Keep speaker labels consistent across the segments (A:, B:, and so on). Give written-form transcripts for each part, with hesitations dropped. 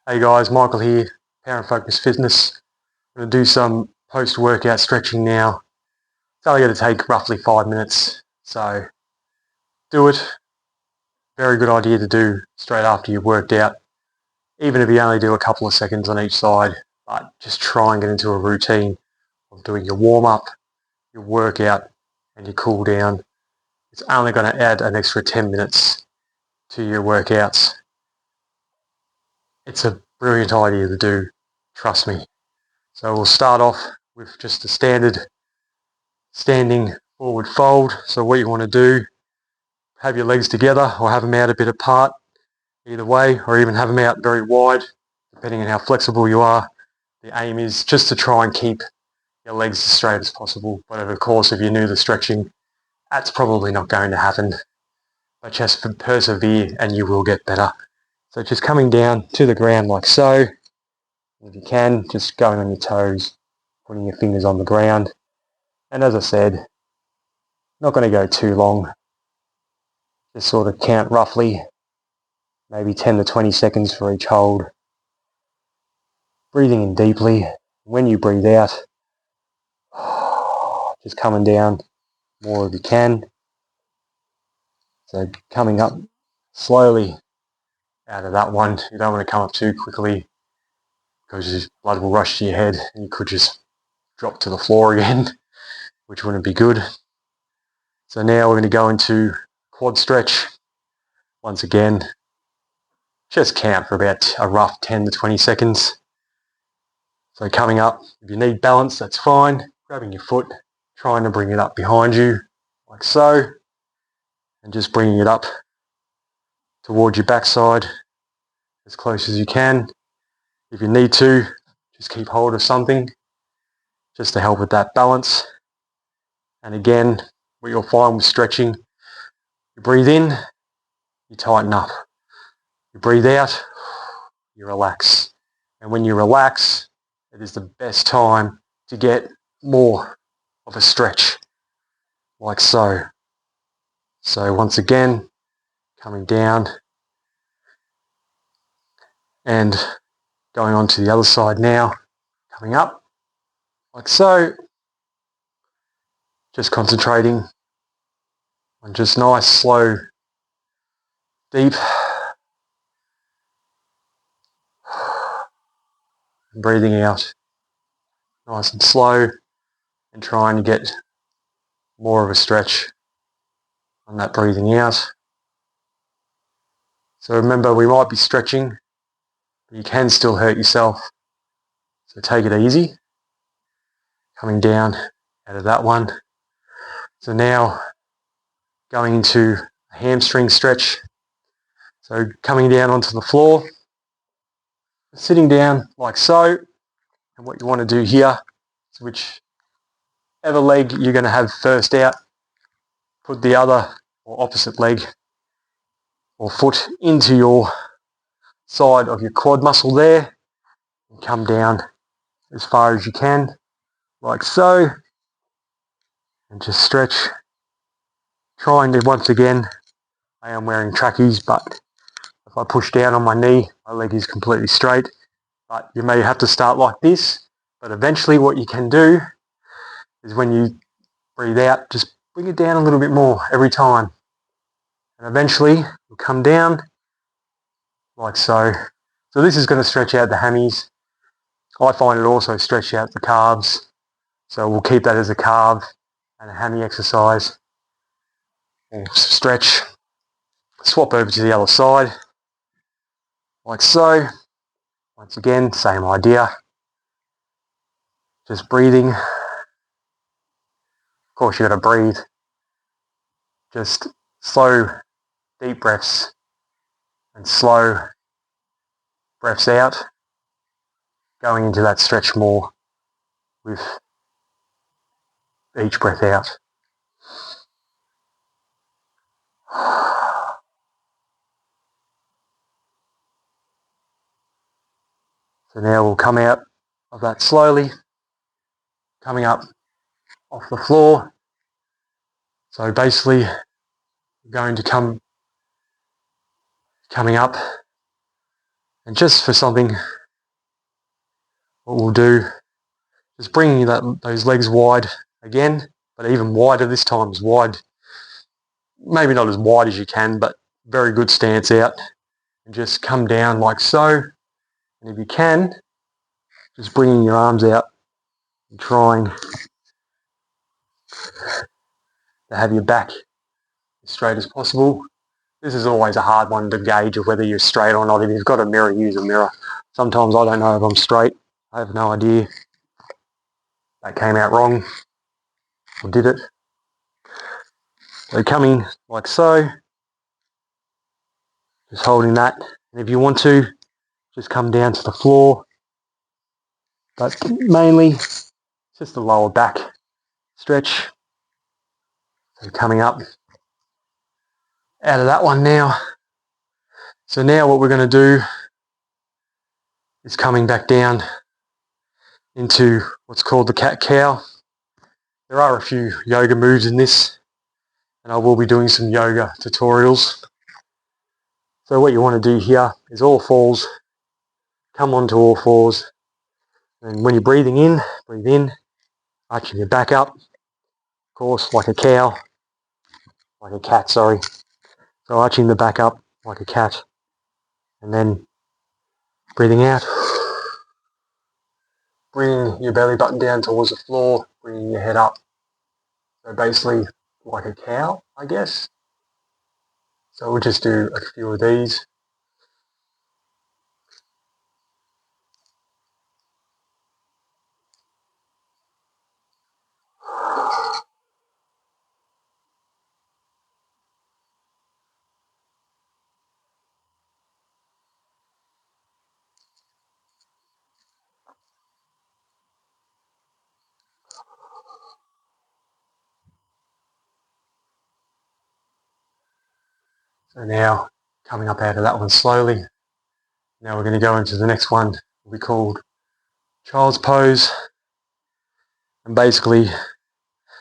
A: Hey guys, Michael here, Power and Focus Fitness. I'm going to do some post-workout stretching now. It's only going to take roughly 5 minutes, so do it. Very good idea to do straight after you've worked out, even if you only do a couple of seconds on each side, but just try and get into a routine of doing your warm-up, your workout, and your cool down. It's only going to add an extra 10 minutes to your workouts. It's a brilliant idea to do, trust me. So we'll start off with just a standard standing forward fold. So what you want to do, have your legs together or have them out a bit apart, either way, or even have them out very wide, depending on how flexible you are. The aim is just to try and keep your legs as straight as possible. But of course, if you're new to stretching, that's probably not going to happen. But just persevere and you will get better. So just coming down to the ground like so. If you can, just going on your toes, putting your fingers on the ground. And as I said, not going to go too long. Just sort of count roughly, maybe 10 to 20 seconds for each hold. Breathing in deeply. When you breathe out, just coming down more if you can. So coming up slowly out of that one. You don't want to come up too quickly because your blood will rush to your head and you could just drop to the floor again, which wouldn't be good. So now we're going to go into quad stretch. Once again, just count for about a rough 10 to 20 seconds. So coming up, if you need balance, that's fine. Grabbing your foot, trying to bring it up behind you, like so, and just bringing it up towards your backside as close as you can. If you need to, just keep hold of something just to help with that balance. And again, what you'll find with stretching, you breathe in, you tighten up. You breathe out, you relax. And when you relax, it is the best time to get more of a stretch, like so. So once again, coming down and going on to the other side now, coming up, like so. Just concentrating on just nice, slow, deep, and breathing out, nice and slow, and trying to get more of a stretch on that breathing out. So remember, we might be stretching, but you can still hurt yourself. So take it easy. Coming down out of that one. So now going into a hamstring stretch. So coming down onto the floor, sitting down like so. And what you want to do here is whichever leg you're going to have first out, put the other or opposite leg or foot into your side of your quad muscle there and come down as far as you can, like so, and just stretch. Trying to, once again, I am wearing trackies, but if I push down on my knee, my leg is completely straight. But you may have to start like this, but eventually what you can do is when you breathe out, just bring it down a little bit more every time. And eventually you'll come down like so. So this is going to stretch out the hammies. I find it also stretch out the calves. So we'll keep that as a calf and a hammy exercise. We'll stretch, swap over to the other side, like so. Once again, same idea. Just breathing. Of course, you got to breathe. Just slow, deep breaths and slow breaths out. Going into that stretch more with each breath out. So now we'll come out of that slowly, coming up off the floor. So basically, we're going to coming up And just for something, what we'll do is bring those legs wide again, but even wider this time, as wide, maybe not as wide as you can, but very good stance out. And just come down like so. And if you can, just bringing your arms out and trying to have your back as straight as possible. This is always a hard one to gauge of whether you're straight or not. If you've got a mirror, use a mirror. Sometimes I don't know if I'm straight. I have no idea. That came out wrong. Or did it? So coming like so, just holding that. And if you want to, just come down to the floor. But mainly, just the lower back stretch. So coming up out of that one now. So now what we're going to do is coming back down into what's called the cat-cow. There are a few yoga moves in this, and I will be doing some yoga tutorials. So what you want to do here is all fours, come onto all fours, and when you're breathing in, breathe in, arching your back up, of course, like a cow, like a cat, sorry. So arching the back up like a cat, and then breathing out. Bringing your belly button down towards the floor, bringing your head up. So basically like a cow, I guess. So we'll just do a few of these. So now, coming up out of that one slowly. Now we're going to go into the next one, will be called Child's Pose. And basically,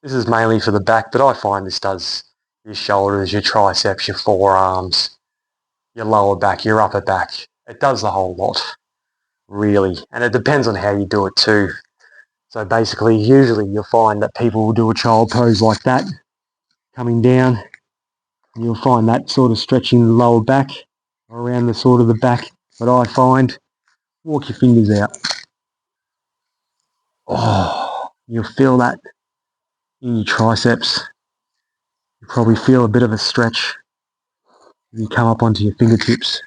A: this is mainly for the back, but I find this does your shoulders, your triceps, your forearms, your lower back, your upper back. It does the whole lot, really. And it depends on how you do it too. So basically, usually you'll find that people will do a child pose like that, coming down. And you'll find that sort of stretching the lower back, around the sort of the back. But I find, walk your fingers out. Oh, you'll feel that in your triceps. You probably feel a bit of a stretch. You come up onto your fingertips.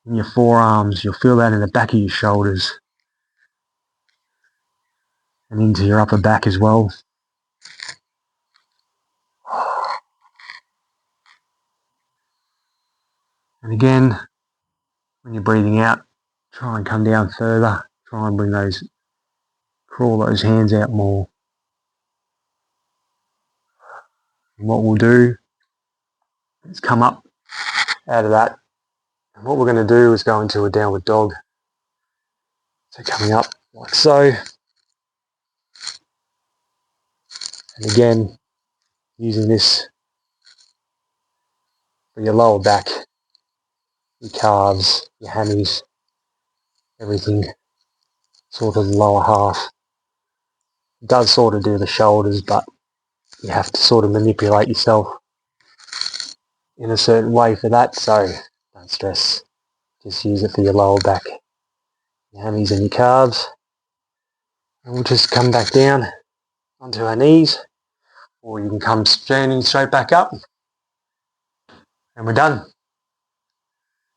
A: In your forearms, you'll feel that in the back of your shoulders. And into your upper back as well. And again, when you're breathing out, try and come down further. Try and crawl those hands out more. And what we'll do is come up out of that. And what we're going to do is go into a downward dog. So coming up like so. And again, using this for your lower back, your calves, your hammies, everything, sort of the lower half. It does sort of do the shoulders, but you have to sort of manipulate yourself in a certain way for that, so don't stress. Just use it for your lower back, your hammies and your calves. And we'll just come back down onto our knees, or you can come standing straight back up, and we're done.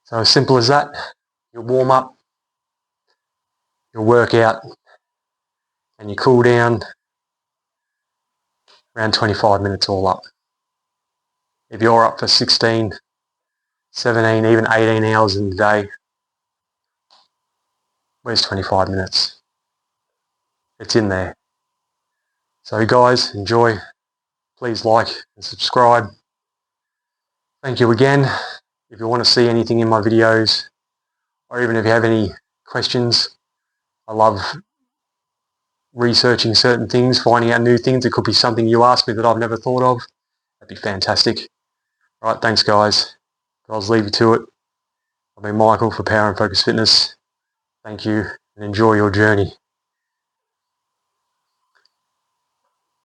A: So as simple as that, your warm up, your workout, and your cool down, around 25 minutes all up. If you're up for 16, 17, even 18 hours in the day, where's 25 minutes? It's in there. So guys, enjoy. Please like and subscribe. Thank you again. If you want to see anything in my videos, or even if you have any questions, I love researching certain things, finding out new things. It could be something you ask me that I've never thought of. That'd be fantastic. All right, thanks guys. I'll leave you to it. I've been Michael for Power and Focus Fitness. Thank you and enjoy your journey.